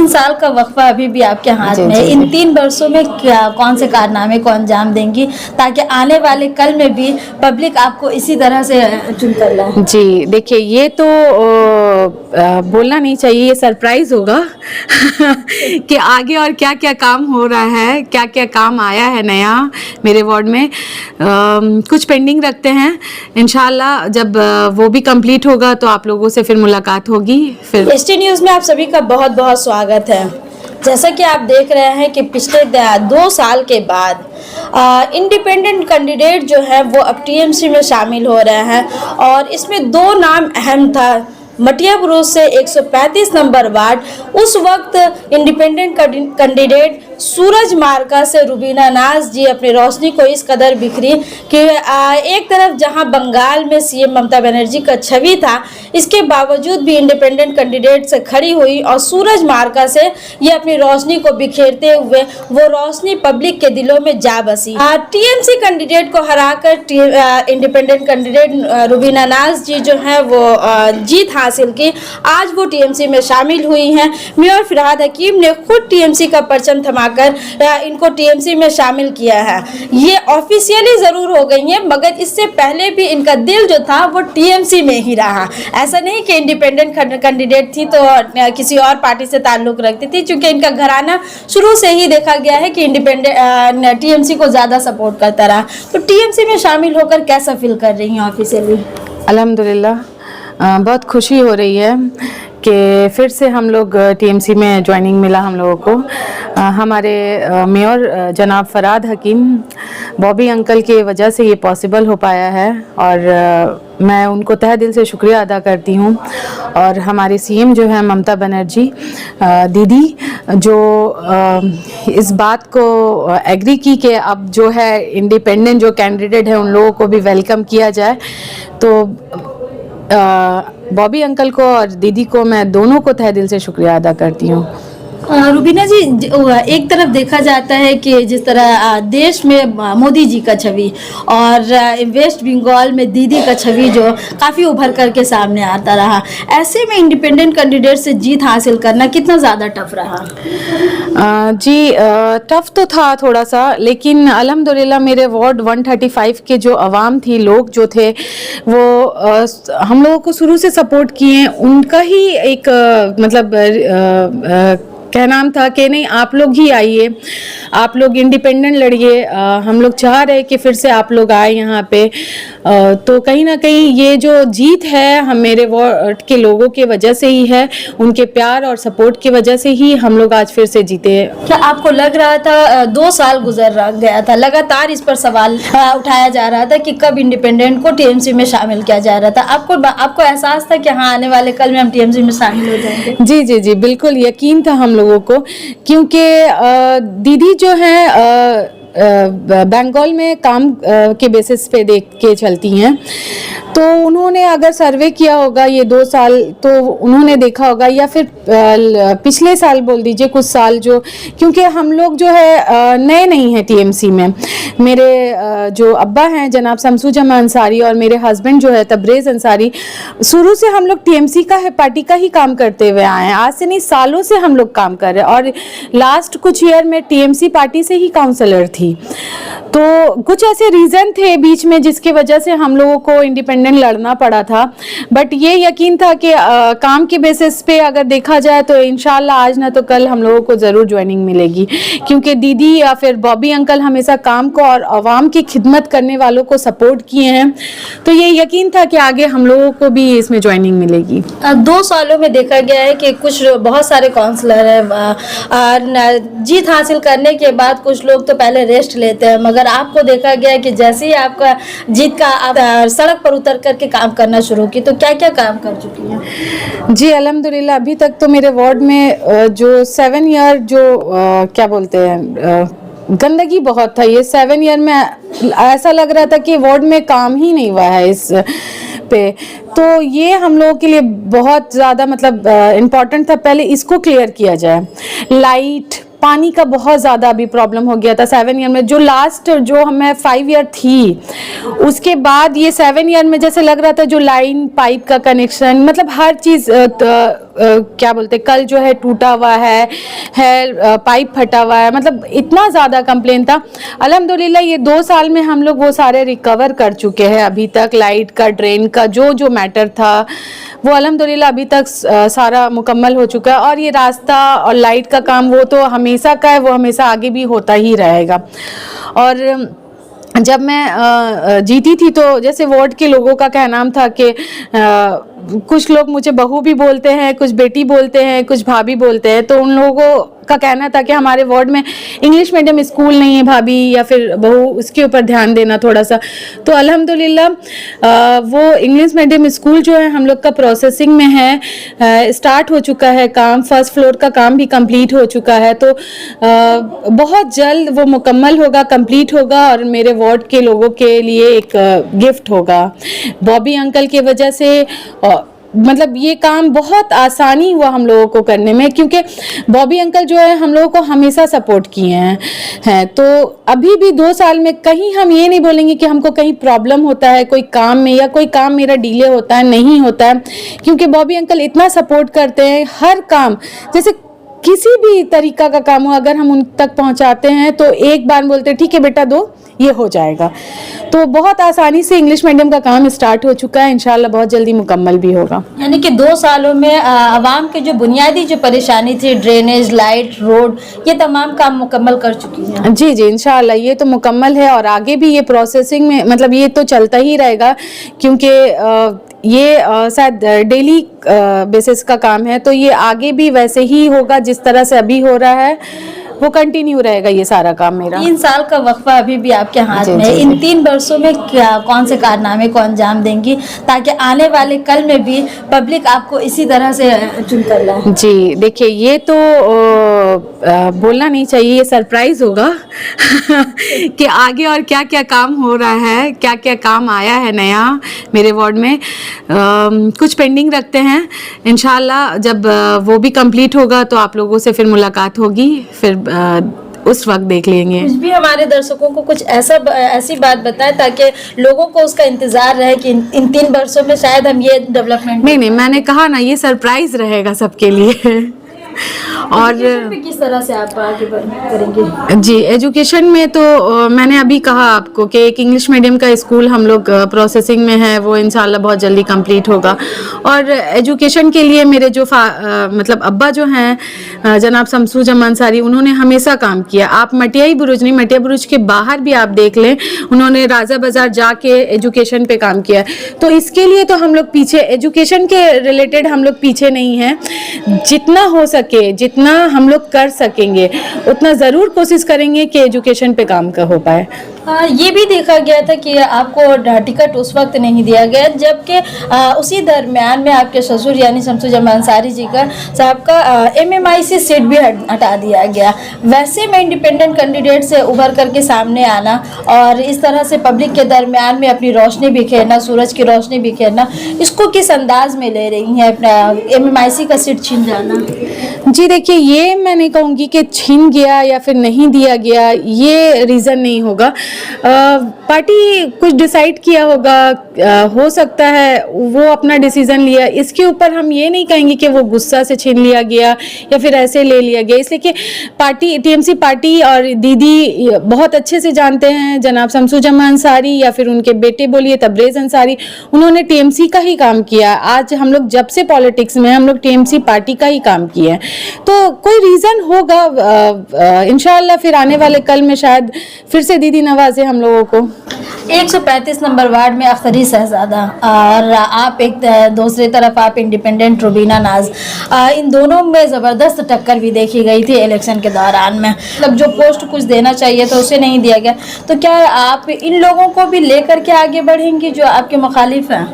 3 साल का वक्फा अभी भी आपके हाथ में है। इन 3 वर्षों में क्या कौन से कारनामे को अंजाम देंगी ताकि आने वाले कल में भी पब्लिक आपको इसी तरह से चुनकर लाए? जी देखिए, ये तो बोलना नहीं चाहिए, ये सरप्राइज होगा कि आगे और क्या क्या काम हो रहा है, क्या क्या काम आया है नया मेरे वार्ड में। कुछ पेंडिंग रखते हैं, इंशाल्लाह जब वो भी कंप्लीट होगा तो आप लोगों से फिर मुलाकात होगी। फिर एसटी न्यूज़ में आप सभी का बहुत बहुत स्वागत है। जैसा कि आप देख रहे हैं कि पिछले 2 साल के बाद इंडिपेंडेंट कैंडिडेट जो है वो अब टीएमसी में शामिल हो रहे हैं और इसमें 2 नाम अहम था। मटिया बुरुज से 135 नंबर वार्ड, उस वक्त इंडिपेंडेंट कैंडिडेट सूरज मार्का से रुबीना नाज जी अपनी रोशनी को इस कदर बिखरी कि एक तरफ जहां बंगाल में सीएम ममता बनर्जी का छवि था, इसके बावजूद भी इंडिपेंडेंट कैंडिडेट से खड़ी हुई और सूरज मार्का से ये अपनी रोशनी को बिखेरते हुए वो रोशनी पब्लिक के दिलों में जा बसी। टीएमसी कैंडिडेट को हराकर इंडिपेंडेंट कैंडिडेट रुबीना नाज जी जो है वो जीत हासिल की। आज वो टीएमसी में शामिल हुई हैं। मेयर फिरहाद हकीम ने खुद टीएमसी का परचम थमाकर इनको टीएमसी में शामिल किया है। ये ऑफिशियली जरूर हो गई है, मगर इससे पहले भी इनका दिल जो था वो टीएमसी में ही रहा। ऐसा नहीं कि इंडिपेंडेंट कैंडिडेट थी तो किसी और पार्टी से ताल्लुक रखती थी, क्योंकि इनका घराना शुरू से ही देखा गया है कि इंडिपेंडेंट टीएमसी को ज्यादा सपोर्ट करता रहा। तो टीएमसी में शामिल होकर कैसा फील कर रही हैं ऑफिशियली? अल्हम्दुलिल्लाह बहुत खुशी हो रही है कि फिर से हम लोग टीएमसी में ज्वाइनिंग मिला हम लोगों को। हमारे मेयर जनाब फरहाद हकीम बॉबी अंकल के वजह से ये पॉसिबल हो पाया है और मैं उनको तहे दिल से शुक्रिया अदा करती हूँ। और हमारे सीएम जो है ममता बनर्जी दीदी, जो इस बात को एग्री की कि अब जो है इंडिपेंडेंट जो कैंडिडेट है उन लोगों को भी वेलकम किया जाए, तो बॉबी अंकल को और दीदी को मैं दोनों को तहे दिल से शुक्रिया अदा करती हूँ। रुबीना जी, एक तरफ देखा जाता है कि जिस तरह देश में मोदी जी का छवि और वेस्ट बंगाल में दीदी का छवि जो काफ़ी उभर करके सामने आता रहा, ऐसे में इंडिपेंडेंट कैंडिडेट से जीत हासिल करना कितना ज़्यादा टफ रहा? जी टफ तो था थोड़ा सा, लेकिन अल्हम्दुलिल्लाह मेरे वार्ड 135 के जो अवाम थी, लोग जो थे वो हम लोगों को शुरू से सपोर्ट किए। उनका ही एक क्या नाम था कि नहीं आप लोग ही आइए, आप लोग इंडिपेंडेंट लड़िए। हम लोग चाह रहे कि फिर से आप लोग आए यहाँ पे। तो कहीं ना कहीं ये जो जीत है हम मेरे वार्ड के लोगों के वजह से ही है, उनके प्यार और सपोर्ट की वजह से ही हम लोग आज फिर से जीते। क्या आपको लग रहा था 2 साल गुजर गया था, लगातार इस पर सवाल उठाया जा रहा था कि कब इंडिपेंडेंट को टीएमसी में शामिल किया जा रहा था, आपको एहसास था कि हाँ आने वाले कल में हम टीएमसी में शामिल हो जाएंगे? जी जी जी बिल्कुल यकीन था हम लोगों को, क्योंकि दीदी जो है बंगाल में काम के बेसिस पे देख के चलती हैं, तो उन्होंने अगर सर्वे किया होगा ये 2 साल तो उन्होंने देखा होगा, या फिर पिछले साल बोल दीजिए कुछ साल, जो क्योंकि हम लोग जो है नए नहीं हैं टीएमसी में। मेरे जो अब्बा हैं जनाब शमसुजमा अंसारी और मेरे हस्बैंड जो है तबरेज़ अंसारी, शुरू से हम लोग टीएमसी का है पार्टी का ही काम करते हुए आए हैं। आज से नहीं सालों से हम लोग काम कर रहे हैं और लास्ट कुछ ईयर में टीएमसी पार्टी से ही काउंसलर थी। तो कुछ ऐसे रीज़न थे बीच में जिसकी वजह से हम लोगों को इंडिपेंडेंट लड़ना पड़ा था, बट ये यकीन था कि काम के बेसिस पे अगर देखा जाए तो इंशाल्लाह आज ना तो कल हम लोगों को ज़रूर ज्वाइनिंग मिलेगी, क्योंकि दीदी या फिर बॉबी अंकल हमेशा काम को और आवाम की खिदमत करने वालों को सपोर्ट किए हैं। तो ये यकीन था कि आगे हम लोगों को भी इसमें ज्वाइनिंग मिलेगी। 2 सालों में देखा गया है कि बहुत सारे काउंसलर हैं, जीत हासिल करने के बाद कुछ लोग तो पहले रेस्ट लेते हैं, मगर आपको देखा गया है कि जैसे ही आपका जीत का आप सड़क पर उतर करके काम करना शुरू की, तो क्या क्या काम कर चुकी हैं? जी अल्हम्दुलिल्लाह अभी तक तो मेरे वार्ड में जो 7 ईयर जो क्या बोलते हैं गंदगी बहुत था, ये 7 ईयर में ऐसा लग रहा था कि वार्ड में काम ही नहीं हुआ है इस पे। तो ये हम लोगों के लिए बहुत ज़्यादा मतलब इम्पॉर्टेंट था, पहले इसको क्लियर किया जाए। लाइट पानी का बहुत ज़्यादा अभी प्रॉब्लम हो गया था 7 ईयर में, जो लास्ट जो हमें 5 ईयर थी उसके बाद ये 7 ईयर में जैसे लग रहा था जो लाइन पाइप का कनेक्शन मतलब हर चीज़ क्या बोलते कल जो है टूटा हुआ है पाइप फटा हुआ है, मतलब इतना ज़्यादा कंप्लेन था। अल्हम्दुलिल्लाह ये 2 साल में हम लोग वो सारे रिकवर कर चुके हैं। अभी तक लाइट का, ड्रेन का जो मैटर था वो अल्हम्दुलिल्लाह अभी तक सारा मुकम्मल हो चुका है। और ये रास्ता और लाइट का काम वो तो हमेशा का है, वो हमेशा आगे भी होता ही रहेगा। और जब मैं जीती थी तो जैसे वार्ड के लोगों का कहना था कि कुछ लोग मुझे बहू भी बोलते हैं, कुछ बेटी बोलते हैं, कुछ भाभी बोलते हैं, तो उन लोगों का कहना था कि हमारे वार्ड में इंग्लिश मीडियम स्कूल नहीं है भाभी या फिर बहू, उसके ऊपर ध्यान देना थोड़ा सा। तो अल्हम्दुलिल्लाह वो इंग्लिश मीडियम स्कूल जो है हम लोग का प्रोसेसिंग में है, स्टार्ट हो चुका है काम, फर्स्ट फ्लोर का काम भी कंप्लीट हो चुका है। तो बहुत जल्द वो मुकम्मल होगा, कंप्लीट होगा और मेरे वार्ड के लोगों के लिए एक गिफ्ट होगा। बॉबी अंकल की वजह से मतलब ये काम बहुत आसानी हुआ हम लोगों को करने में, क्योंकि बॉबी अंकल जो है हम लोगों को हमेशा सपोर्ट किए हैं। तो अभी भी 2 साल में कहीं हम ये नहीं बोलेंगे कि हमको कहीं प्रॉब्लम होता है कोई काम में या कोई काम मेरा डिले होता है, नहीं होता है, क्योंकि बॉबी अंकल इतना सपोर्ट करते हैं। हर काम, जैसे किसी भी तरीका का काम हो, अगर हम उन तक पहुंचाते हैं तो एक बार बोलते हैं ठीक है बेटा दो, ये हो जाएगा। तो बहुत आसानी से इंग्लिश मीडियम का काम स्टार्ट हो चुका है, इंशाल्लाह बहुत जल्दी मुकम्मल भी होगा। यानी कि 2 सालों में आवाम के जो बुनियादी जो परेशानी थी, ड्रेनेज, लाइट, रोड, ये तमाम काम मुकम्मल कर चुकी हैं। जी जी, इंशाल्लाह ये तो मुकम्मल है और आगे भी ये प्रोसेसिंग में, मतलब ये तो चलता ही रहेगा, क्योंकि ये शायद डेली बेसिस का काम है, तो ये आगे भी वैसे ही होगा जिस तरह से अभी हो रहा है, वो कंटिन्यू रहेगा ये सारा काम मेरा। 3 साल का वक्फा अभी भी आपके हाथ में है। इन 3 वर्षों में क्या कौन से कारनामे को अंजाम देंगी ताकि आने वाले कल में भी पब्लिक आपको इसी तरह से चुनकर लाए? जी देखिए, ये तो बोलना नहीं चाहिए, ये सरप्राइज होगा कि आगे और क्या क्या काम हो रहा है, क्या क्या काम आया है नया मेरे वार्ड में। कुछ पेंडिंग रखते हैं, इंशाल्लाह जब वो भी कंप्लीट होगा तो आप लोगों से फिर मुलाकात होगी, फिर उस वक्त देख लेंगे। कुछ भी हमारे दर्शकों को कुछ ऐसी बात बताएं ताकि लोगों को उसका इंतजार रहे कि इन 3 वर्षों में शायद हम ये डेवलपमेंट। नहीं, मैंने कहा ना, ये सरप्राइज रहेगा सबके लिए। और किस तरह से आप आगे करेंगे? जी, एजुकेशन में तो मैंने अभी कहा आपको कि एक इंग्लिश मीडियम का स्कूल हम लोग प्रोसेसिंग में है, वो इंशाल्लाह बहुत जल्दी कंप्लीट होगा। और एजुकेशन के लिए मेरे जो मतलब अब्बा जो हैं जनाब शमसू जमान अंसारी, उन्होंने हमेशा काम किया। आप मटियाई बुरुज नहीं, मटिया बुरुज के बाहर भी आप देख लें, उन्होंने राजा बाजार जाके एजुकेशन पे काम किया। तो इसके लिए तो हम लोग पीछे, एजुकेशन के रिलेटेड हम लोग पीछे नहीं हैं। जितना हो सके, जितना हम लोग कर सकेंगे उतना ज़रूर कोशिश करेंगे कि एजुकेशन पे काम हो पाए। ये भी देखा गया था कि आपको टिकट उस वक्त नहीं दिया गया जबकि उसी दरमियान में आपके ससुर यानी शमसू जमान अंसारी जी का साहब का MMI से सीट भी हटा दिया गया। वैसे में इंडिपेंडेंट कैंडिडेट से उभर करके सामने आना और इस तरह से पब्लिक के दरमियान में अपनी रोशनी बिखेरना, सूरज की रोशनी बिखेरना, इसको किस अंदाज में ले रही हैं अपना MMIC का सीट छीन जाना? जी देखिए, ये मैं नहीं कहूँगी कि छीन गया या फिर नहीं दिया गया, ये रीज़न नहीं होगा। पार्टी कुछ डिसाइड किया होगा, हो सकता है वो अपना डिसीजन लिया, इसके ऊपर हम ये नहीं कहेंगे कि वो गुस्सा से छीन लिया गया या फिर ऐसे ले लिया गया। इसलिए कि पार्टी, TMC पार्टी और दीदी बहुत अच्छे से जानते हैं जनाब शमसू जमान अंसारी या फिर उनके बेटे बोलिए तबरेज़ अंसारी, उन्होंने TMC का ही काम किया। आज हम लोग जब से पॉलिटिक्स में, हम लोग TMC पार्टी का ही काम किया है, तो कोई रीज़न होगा इंशाअल्लाह फिर आने वाले कल में शायद फिर से दीदी नवाजे हम लोगों को। 135 नंबर वार्ड में अख्तरी शहजादा और आप एक दूसरी तरफ आप इंडिपेंडेंट रुबीना नाज, इन दोनों में ज़बरदस्त टक्कर भी देखी गई थी इलेक्शन के दौरान में। मतलब जो पोस्ट कुछ देना चाहिए तो उसे नहीं दिया गया, तो क्या आप इन लोगों को भी लेकर के आगे बढ़ेंगी जो आपके मुखालिफ हैं?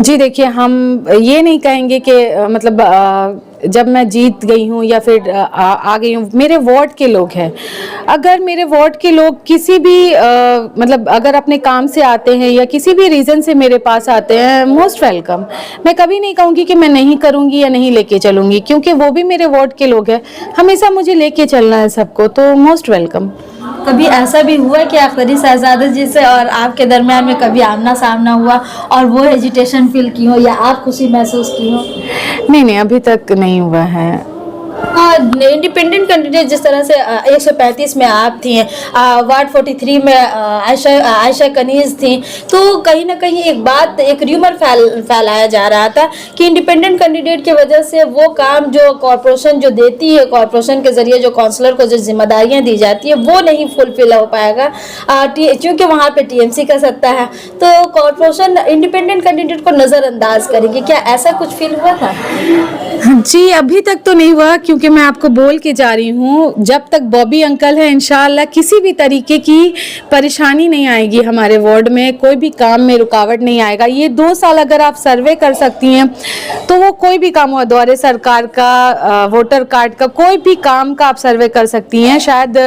जी देखिए, हम ये नहीं कहेंगे कि मतलब जब मैं जीत गई हूँ या फिर आ गई हूँ, मेरे वार्ड के लोग हैं। अगर मेरे वार्ड के लोग किसी भी मतलब अगर अपने काम से आते हैं या किसी भी रीज़न से मेरे पास आते हैं, मोस्ट वेलकम। मैं कभी नहीं कहूँगी कि मैं नहीं करूँगी या नहीं लेके चलूँगी, क्योंकि वो भी मेरे वार्ड के लोग हैं, हमेशा मुझे लेके चलना है सबको, तो मोस्ट वेलकम। कभी ऐसा भी हुआ कि अख्तरी शहजादा जी से और आपके दरमियान में कभी आमना सामना हुआ और वो हेजिटेशन फील की हो या आप खुशी महसूस की हो? नहीं नहीं, अभी तक नहीं हुआ है। इंडिपेंडेंट कैंडिडेट जिस तरह से 135 में आप थी, वार्ड 43 में आयशा कनीज थी, तो कहीं ना कहीं एक र्यूमर फैलाया जा रहा था कि इंडिपेंडेंट कैंडिडेट की वजह से वो काम जो कॉरपोरेशन जो देती है, कॉरपोरेशन के जरिए जो काउंसलर को जो जिम्मेदारियां दी जाती है वो नहीं फुलफिल हो पाएगा क्योंकि वहाँ पे टीएमसी का सत्ता है, तो कॉरपोरेशन इंडिपेंडेंट कैंडिडेट को नज़रअंदाज करेगी। क्या ऐसा कुछ फील हुआ था? जी, अभी तक तो नहीं हुआ, क्योंकि मैं आपको बोल के जा रही हूँ, जब तक बॉबी अंकल है इंशाल्लाह किसी भी तरीके की परेशानी नहीं आएगी हमारे वार्ड में, कोई भी काम में रुकावट नहीं आएगा। ये 2 साल अगर आप सर्वे कर सकती हैं तो वो कोई भी काम हुआ, द्वारे सरकार का, वोटर कार्ड का, कोई भी काम का आप सर्वे कर सकती हैं। शायद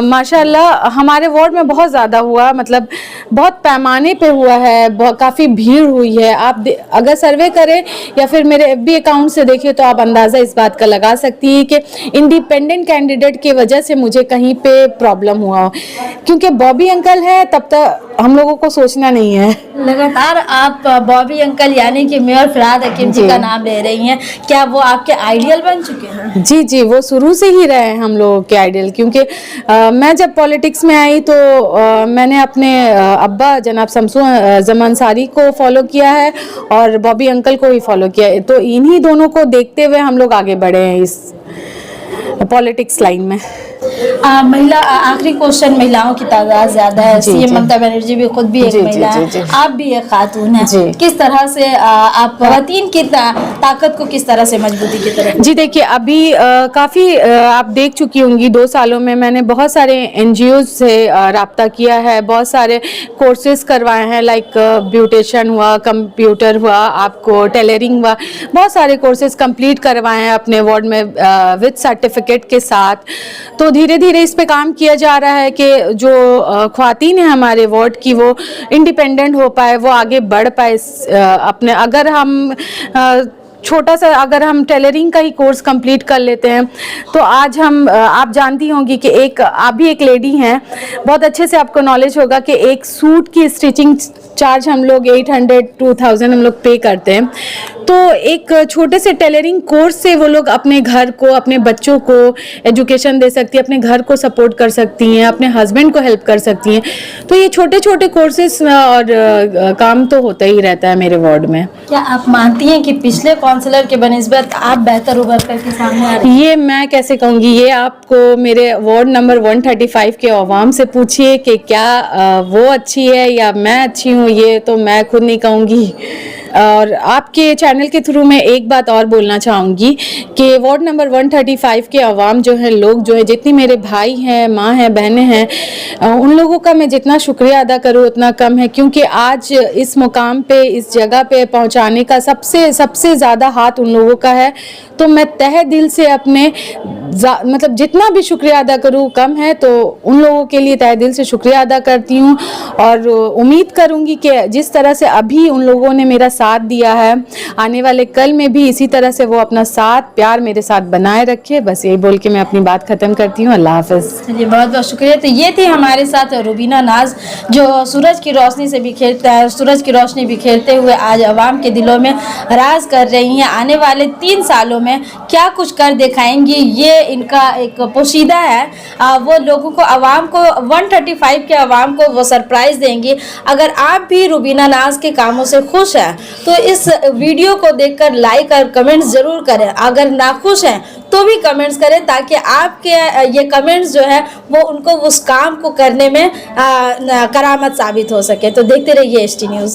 माशाल्लाह हमारे वार्ड में बहुत ज़्यादा हुआ, मतलब बहुत पैमाने पे हुआ है, काफ़ी भीड़ हुई है। आप अगर सर्वे करें या फिर मेरे FB अकाउंट से देखिए तो आप अंदाज़ा इस बात का लगा सकती है कि इंडिपेंडेंट कैंडिडेट की वजह से मुझे कहीं पे प्रॉब्लम हुआ हो, क्योंकि बॉबी अंकल है तब तक हम लोगों को सोचना नहीं है। लगातार आप बॉबी अंकल यानी कि मेयर फरहाद हकीम जी का नाम ले रही हैं, क्या वो आपके आइडियल बन चुके हैं? जी जी, वो शुरू से ही रहे हैं हम लोगों के आइडियल, क्योंकि मैं जब पॉलिटिक्स में आई तो मैंने अपने अब्बा जनाब शमसू जमान अंसारी को फॉलो किया है और बॉबी अंकल को ही फॉलो किया है, तो इन्हीं दोनों को देखते हुए हम लोग आगे बढ़े हैं इस पॉलिटिक्स लाइन में। महिला, आखिरी क्वेश्चन, महिलाओं की तादाद ज्यादा है, सीएम ममता बनर्जी भी खुद भी एक महिला है, आप भी एक खातून हैं, किस तरह से आप खवातीन की ताकत को किस तरह से मजबूती की तरफ? जी देखिए, अभी काफ़ी आप देख चुकी होंगी 2 सालों में मैंने बहुत सारे NGOs से रब्ता किया है, बहुत सारे कोर्सेज करवाए हैं, लाइक ब्यूटिशियन हुआ, कंप्यूटर हुआ, आपको टेलरिंग हुआ, बहुत सारे कोर्सेज कंप्लीट करवाए हैं अपने वार्ड में विद सर्टिफिकेट के साथ। तो धीरे धीरे इस पे काम किया जा रहा है कि जो ख्वातीन है हमारे वार्ड की वो इंडिपेंडेंट हो पाए, वो आगे बढ़ पाए अपने। अगर हम छोटा सा अगर हम टेलरिंग का ही कोर्स कंप्लीट कर लेते हैं तो आज हम आप जानती होंगी कि आप भी एक लेडी हैं, बहुत अच्छे से आपको नॉलेज होगा कि एक सूट की स्टिचिंग चार्ज हम लोग 800-2000 हम लोग पे करते हैं। तो एक छोटे से टेलरिंग कोर्स से वो लोग अपने घर को, अपने बच्चों को एजुकेशन दे सकती है, अपने घर को सपोर्ट कर सकती हैं, अपने हस्बैंड को हेल्प कर सकती हैं। तो ये छोटे छोटे कोर्सेस और काम तो होता ही रहता है मेरे वार्ड में। क्या आप मानती हैं कि पिछले काउंसलर के बनिस्बत आप बेहतर उभर करके सामने आ रही हैं? ये मैं कैसे कहूँगी, ये आपको मेरे वार्ड नंबर 135 के अवाम से पूछिए कि क्या वो अच्छी है या मैं अच्छी हूँ, ये तो मैं खुद नहीं कहूँगी। और आपके चैनल के थ्रू मैं एक बात और बोलना चाहूँगी कि वार्ड नंबर 135 के अवाम जो है, लोग जो है, जितनी मेरे भाई हैं, माँ हैं, बहनें हैं, उन लोगों का मैं जितना शुक्रिया अदा करूँ उतना कम है, क्योंकि आज इस मुकाम पे, इस जगह पे पहुँचाने का सबसे ज़्यादा हाथ उन लोगों का है। तो मैं तहे दिल से अपने मतलब जितना भी शुक्रिया अदा करूँ कम है, तो उन लोगों के लिए तहे दिल से शुक्रिया अदा करती हूँ और उम्मीद करूँगी कि जिस तरह से अभी उन लोगों ने मेरा साथ दिया है, आने वाले कल में भी इसी तरह से वो अपना साथ प्यार मेरे साथ बनाए रखे। बस यही बोल के मैं अपनी बात ख़त्म करती हूँ। अल्लाह हाफ़िज़। चलिए, बहुत बहुत शुक्रिया। तो ये थी हमारे साथ रुबीना नाज, जो सूरज की रोशनी से बिखेरता है, सूरज की रोशनी बिखेरते हुए आज अवाम के दिलों में राज कर रही हैं। आने वाले 3 सालों में क्या कुछ कर दिखाएंगी, ये इनका एक पोशीदा है। वो लोगों को, अवाम को, 135 के अवाम को वो सरप्राइज़ देंगी। अगर आप भी रुबीना नाज के कामों से खुश हैं तो इस वीडियो को देखकर लाइक और कमेंट्स ज़रूर करें। अगर नाखुश हैं तो भी कमेंट्स करें, ताकि आपके ये कमेंट्स जो है वो उनको उस काम को करने में करामत साबित हो सके। तो देखते रहिए ST न्यूज़।